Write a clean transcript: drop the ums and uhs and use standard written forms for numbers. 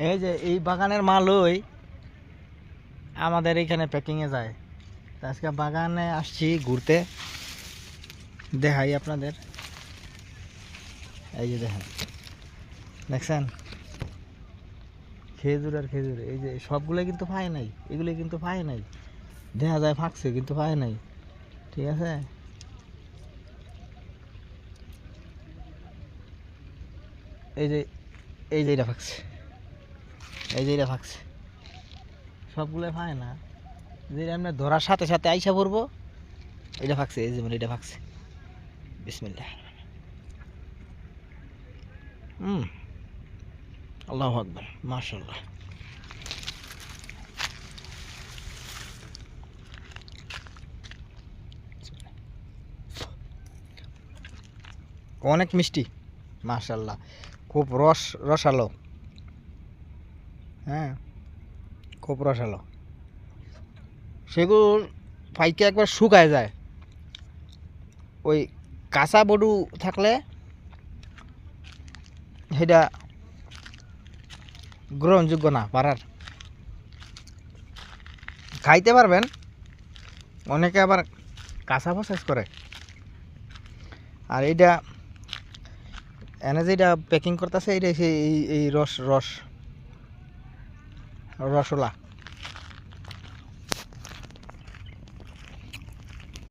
এই যে এই বাগানের মালই আমাদের এখানে প্যাকিংয়ে যায়। আজকে বাগানে আসছি ঘুরতে, দেখাই আপনাদের। এই যে দেখেন, দেখছেন খেজুর আর খেজুর। এই যে সবগুলো কিন্তু পায় নাই, এগুলো কিন্তু পায় নাই, দেখা যায় ফাঁকছে কিন্তু পায় নাই। ঠিক আছে, এই যে এই যে এটা ফাঁকছে, এই যে এটা ফাঁকছে, সবগুলো পায় না। যে আমরা ধরার সাথে সাথে আইসা পড়বো, এটা ফাঁকছে, এই যেমন এটা ফাঁকছে। বিসমিল্লাহ। আল্লাহু আকবার, মাশাআল্লাহ। অনেক মিষ্টি, মাশাআল্লাহ, খুব রসালো। হ্যাঁ, খুব রসালো। সেগুলো পাইকে একবার শুকায় যায়। ওই কাঁচা বডু থাকলে সেটা গ্রহণযোগ্য না পারার। খাইতে পারবেন, অনেকে আবার কাঁচা প্রসেস করে। আর এইটা এনে যেটা প্যাকিং করতেছে, এইটা এই রসলা।